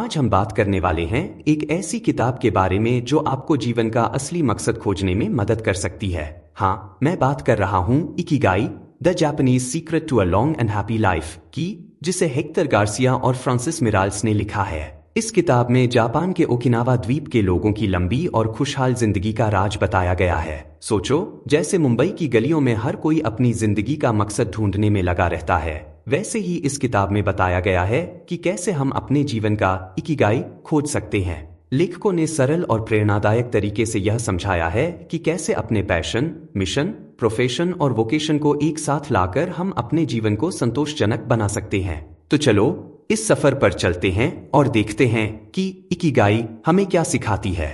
आज हम बात करने वाले हैं एक ऐसी किताब के बारे में जो आपको जीवन का असली मकसद खोजने में मदद कर सकती है। हाँ, मैं बात कर रहा हूँ Ikigai, the Japanese secret to a long and happy life की, जिसे हेक्टर गार्सिया और फ्रांसिस मिराल्स ने लिखा है। इस किताब में जापान के ओकिनावा द्वीप के लोगों की लंबी और खुशहाल जिंदगी का राज बताया गया है। सोचो, जैसे मुंबई की गलियों में हर कोई अपनी जिंदगी का मकसद ढूंढने में लगा रहता है, वैसे ही इस किताब में बताया गया है कि कैसे हम अपने जीवन का इकिगाई खोज सकते हैं। लेखकों ने सरल और प्रेरणादायक तरीके से यह समझाया है कि कैसे अपने पैशन, मिशन, प्रोफेशन और वोकेशन को एक साथ लाकर हम अपने जीवन को संतोषजनक बना सकते हैं। तो चलो इस सफर पर चलते हैं और देखते हैं कि इकिगाई हमें क्या सिखाती है।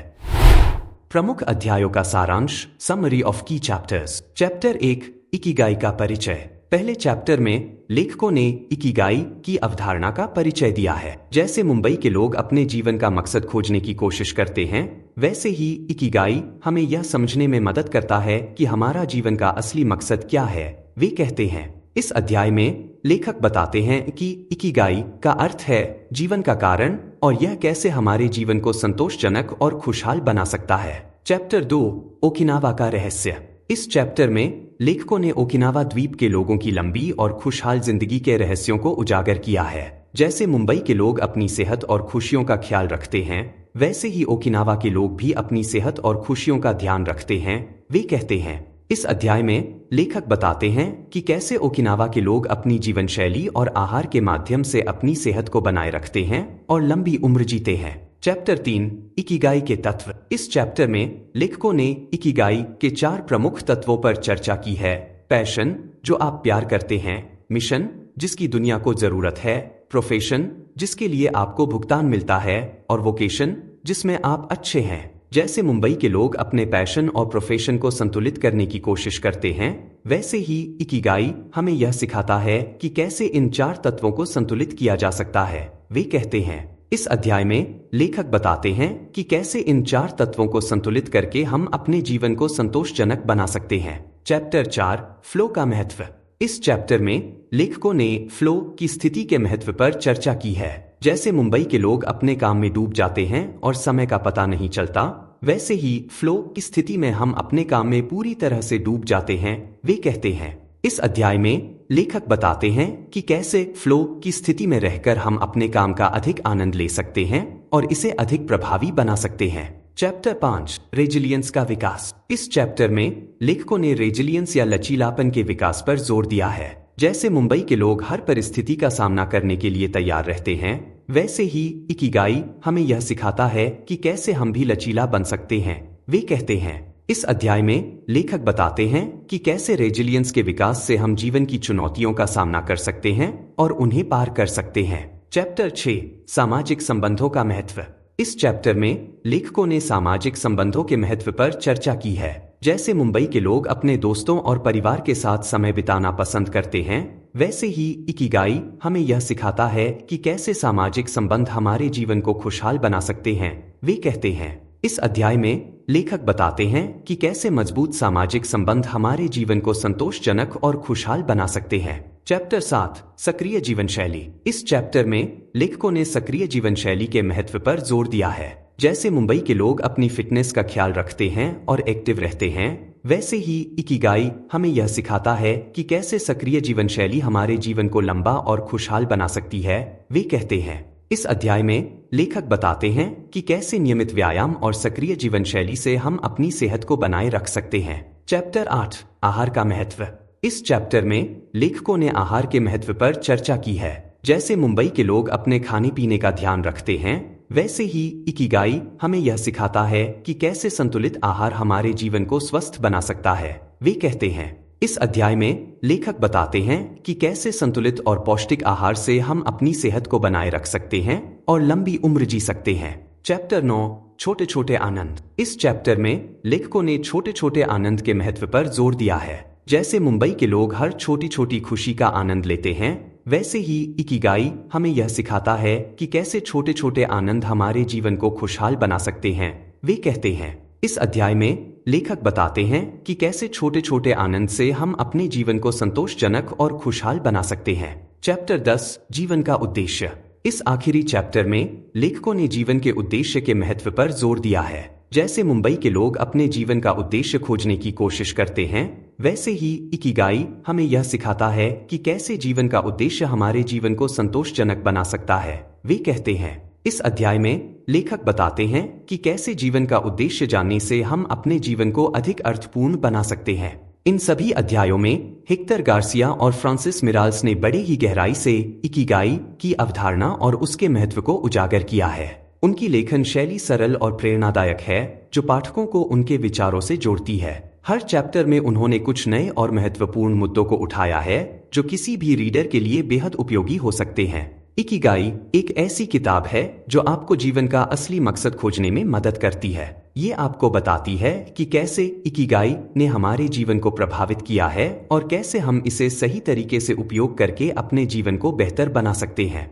प्रमुख अध्यायों का सारांश, समरी ऑफ की चैप्टर्स। चैप्टर 1, इकिगाई का परिचय। पहले चैप्टर में लेखकों ने इकिगाई की अवधारणा का परिचय दिया है। जैसे मुंबई के लोग अपने जीवन का मकसद खोजने की कोशिश करते हैं, वैसे ही इकिगाई हमें यह समझने में मदद करता है कि हमारा जीवन का असली मकसद क्या है। वे कहते हैं, इस अध्याय में लेखक बताते हैं कि इकिगाई का अर्थ है जीवन का कारण और यह कैसे हमारे जीवन को संतोषजनक और खुशहाल बना सकता है। चैप्टर 2, ओकिनावा का रहस्य। इस चैप्टर में लेखकों ने ओकिनावा द्वीप के लोगों की लंबी और खुशहाल जिंदगी के रहस्यों को उजागर किया है। जैसे मुंबई के लोग अपनी सेहत और खुशियों का ख्याल रखते हैं, वैसे ही ओकिनावा के लोग भी अपनी सेहत और खुशियों का ध्यान रखते हैं। वे कहते हैं, इस अध्याय में लेखक बताते हैं कि कैसे ओकिनावा के लोग अपनी जीवन शैली और आहार के माध्यम से अपनी सेहत को बनाए रखते हैं और लंबी उम्र जीते हैं। चैप्टर 3, इकिगाई के तत्व। इस चैप्टर में लेखकों ने इकिगाई के 4 प्रमुख तत्वों पर चर्चा की है। पैशन, जो आप प्यार करते हैं, मिशन, जिसकी दुनिया को जरूरत है, प्रोफेशन, जिसके लिए आपको भुगतान मिलता है, और वोकेशन, जिसमें आप अच्छे हैं। जैसे मुंबई के लोग अपने पैशन और प्रोफेशन को संतुलित करने की कोशिश करते हैं, वैसे ही इकिगाई हमें यह सिखाता है कि कैसे इन 4 तत्वों को संतुलित किया जा सकता है। वे कहते हैं, इस अध्याय में लेखक बताते हैं कि कैसे इन 4 तत्वों को संतुलित करके हम अपने जीवन को संतोषजनक बना सकते हैं। चैप्टर 4, फ्लो का महत्व। इस चैप्टर में लेखकों ने फ्लो की स्थिति के महत्व पर चर्चा की है। जैसे मुंबई के लोग अपने काम में डूब जाते हैं और समय का पता नहीं चलता, वैसे ही फ्लो की स्थिति में हम अपने काम में पूरी तरह से डूब जाते हैं। वे कहते हैं, इस अध्याय में लेखक बताते हैं कि कैसे फ्लो की स्थिति में रहकर हम अपने काम का अधिक आनंद ले सकते हैं और इसे अधिक प्रभावी बना सकते हैं। चैप्टर 5, रेजिलियंस का विकास। इस चैप्टर में लेखकों ने रेजिलियंस या लचीलापन के विकास पर जोर दिया है। जैसे मुंबई के लोग हर परिस्थिति का सामना करने के लिए तैयार रहते हैं, वैसे ही इकिगाई हमें यह सिखाता है कि कैसे हम भी लचीला बन सकते हैं। वे कहते हैं, इस अध्याय में लेखक बताते हैं कि कैसे रेजिलियंस के विकास से हम जीवन की चुनौतियों का सामना कर सकते हैं और उन्हें पार कर सकते हैं। चैप्टर 6, सामाजिक संबंधों का महत्व। इस चैप्टर में लेखकों ने सामाजिक संबंधों के महत्व पर चर्चा की है। जैसे मुंबई के लोग अपने दोस्तों और परिवार के साथ समय बिताना पसंद करते हैं, वैसे ही इकिगाई हमें यह सिखाता है कि कैसे सामाजिक संबंध हमारे जीवन को खुशहाल बना सकते हैं। वे कहते हैं, इस अध्याय में लेखक बताते हैं कि कैसे मजबूत सामाजिक संबंध हमारे जीवन को संतोषजनक और खुशहाल बना सकते हैं। चैप्टर 7, सक्रिय जीवन शैली। इस चैप्टर में लेखकों ने सक्रिय जीवन शैली के महत्व पर जोर दिया है। जैसे मुंबई के लोग अपनी फिटनेस का ख्याल रखते हैं और एक्टिव रहते हैं, वैसे ही इकिगाई हमें यह सिखाता है कि कैसे सक्रिय जीवन शैली हमारे जीवन को लंबा और खुशहाल बना सकती है। वे कहते हैं, इस अध्याय में लेखक बताते हैं कि कैसे नियमित व्यायाम और सक्रिय जीवन शैली से हम अपनी सेहत को बनाए रख सकते हैं। चैप्टर 8, आहार का महत्व। इस चैप्टर में लेखकों ने आहार के महत्व पर चर्चा की है। जैसे मुंबई के लोग अपने खाने पीने का ध्यान रखते हैं, वैसे ही इकिगाई हमें यह सिखाता है कि कैसे संतुलित आहार हमारे जीवन को स्वस्थ बना सकता है। वे कहते हैं, इस अध्याय में लेखक बताते हैं कि कैसे संतुलित और पौष्टिक आहार से हम अपनी सेहत को बनाए रख सकते हैं और लंबी उम्र जी सकते हैं। चैप्टर 9, छोटे छोटे आनंद। इस चैप्टर में लेखकों ने छोटे छोटे आनंद के महत्व पर जोर दिया है। जैसे मुंबई के लोग हर छोटी छोटी खुशी का आनंद लेते हैं, वैसे ही इकिगाई हमें यह सिखाता है कि कैसे छोटे छोटे आनंद हमारे जीवन को खुशहाल बना सकते हैं। वे कहते हैं, इस अध्याय में लेखक बताते हैं कि कैसे छोटे छोटे आनंद से हम अपने जीवन को संतोषजनक और खुशहाल बना सकते हैं। चैप्टर 10, जीवन का उद्देश्य। इस आखिरी चैप्टर में लेखकों ने जीवन के उद्देश्य के महत्व पर जोर दिया है। जैसे मुंबई के लोग अपने जीवन का उद्देश्य खोजने की कोशिश करते हैं, वैसे ही इकिगाई हमें यह सिखाता है कि कैसे जीवन का उद्देश्य हमारे जीवन को संतोषजनक बना सकता है। वे कहते हैं, इस अध्याय में लेखक बताते हैं कि कैसे जीवन का उद्देश्य जानने से हम अपने जीवन को अधिक अर्थपूर्ण बना सकते हैं। इन सभी अध्यायों में हेक्टर गार्सिया और फ्रांसिस मिराल्स ने बड़े ही गहराई से इकिगाई की अवधारणा और उसके महत्व को उजागर किया है। उनकी लेखन शैली सरल और प्रेरणादायक है, जो पाठकों को उनके विचारों से जोड़ती है। हर चैप्टर में उन्होंने कुछ नए और महत्वपूर्ण मुद्दों को उठाया है, जो किसी भी रीडर के लिए बेहद उपयोगी हो सकते हैं। इकिगाई एक ऐसी किताब है जो आपको जीवन का असली मकसद खोजने में मदद करती है। ये आपको बताती है कि कैसे इकिगाई ने हमारे जीवन को प्रभावित किया है और कैसे हम इसे सही तरीके से उपयोग करके अपने जीवन को बेहतर बना सकते हैं।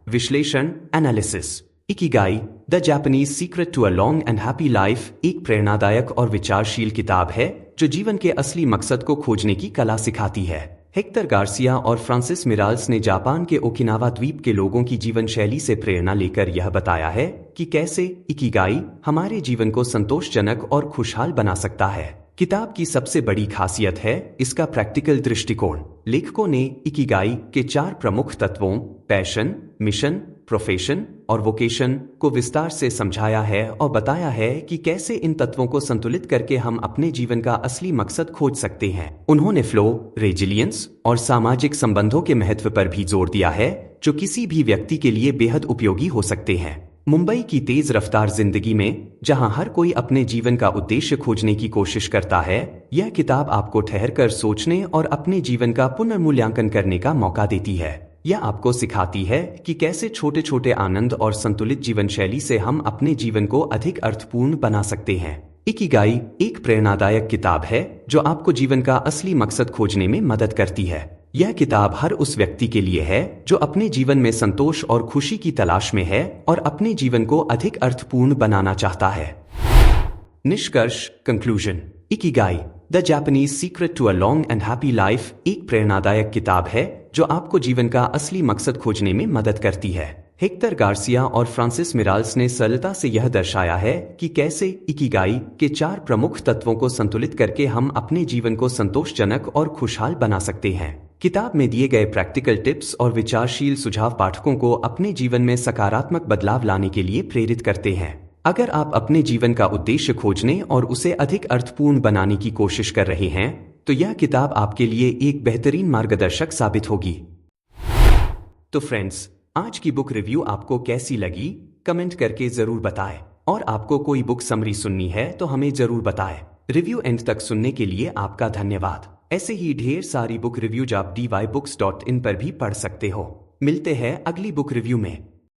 विश्लेषण analysis. Ikigai the Japanese secret to a long and happy life एक प्रेरणादायक और विचारशील किताब है जो जीवन के असली मकसद को खोजने की कला सिखाती है। हेक्टर गार्सिया और फ्रांसिस मिराल्स ने जापान के ओकिनावा द्वीप के लोगों की जीवन शैली से प्रेरणा लेकर यह बताया है कि कैसे इकिगाई हमारे जीवन को संतोषजनक और खुशहाल बना सकता है। किताब की सबसे बड़ी खासियत है इसका प्रैक्टिकल दृष्टिकोण। लेखकों ने इकिगाई के 4 प्रमुख तत्वों पैशन, मिशन, प्रोफेशन और वोकेशन को विस्तार से समझाया है और बताया है कि कैसे इन तत्वों को संतुलित करके हम अपने जीवन का असली मकसद खोज सकते हैं। उन्होंने फ्लो, रेजिलियंस और सामाजिक संबंधों के महत्व पर भी जोर दिया है, जो किसी भी व्यक्ति के लिए बेहद उपयोगी हो सकते हैं। मुंबई की तेज रफ्तार जिंदगी में, जहां हर कोई अपने जीवन का उद्देश्य खोजने की कोशिश करता है, यह किताब आपको ठहरकर सोचने और अपने जीवन का पुनर्मूल्यांकन करने का मौका देती है। यह आपको सिखाती है कि कैसे छोटे छोटे आनंद और संतुलित जीवन शैली से हम अपने जीवन को अधिक अर्थपूर्ण बना सकते हैं। इकिगाई एक प्रेरणादायक किताब है जो आपको जीवन का असली मकसद खोजने में मदद करती है। यह किताब हर उस व्यक्ति के लिए है जो अपने जीवन में संतोष और खुशी की तलाश में है और अपने जीवन को अधिक अर्थपूर्ण बनाना चाहता है। निष्कर्ष conclusion. Ikigai the Japanese secret to a long and happy life एक प्रेरणादायक किताब है जो आपको जीवन का असली मकसद खोजने में मदद करती है। हेक्टर गार्सिया और फ्रांसिस मिराल्स ने सरलता से यह दर्शाया है कि कैसे इकिगाई के 4 प्रमुख तत्वों को संतुलित करके हम अपने जीवन को संतोषजनक और खुशहाल बना सकते हैं। किताब में दिए गए प्रैक्टिकल टिप्स और विचारशील सुझाव पाठकों को अपने जीवन में सकारात्मक बदलाव लाने के लिए प्रेरित करते हैं। अगर आप अपने जीवन का उद्देश्य खोजने और उसे अधिक अर्थपूर्ण बनाने की कोशिश कर रहे हैं, तो यह किताब आपके लिए एक बेहतरीन मार्गदर्शक साबित होगी। तो फ्रेंड्स, आज की बुक रिव्यू आपको कैसी लगी, कमेंट करके जरूर बताएं। और आपको कोई बुक समरी सुननी है तो हमें जरूर बताएं। रिव्यू एंड तक सुनने के लिए आपका धन्यवाद। ऐसे ही ढेर सारी बुक रिव्यूज आप dybooks.in पर भी पढ़ सकते हो। मिलते हैं अगली बुक रिव्यू में।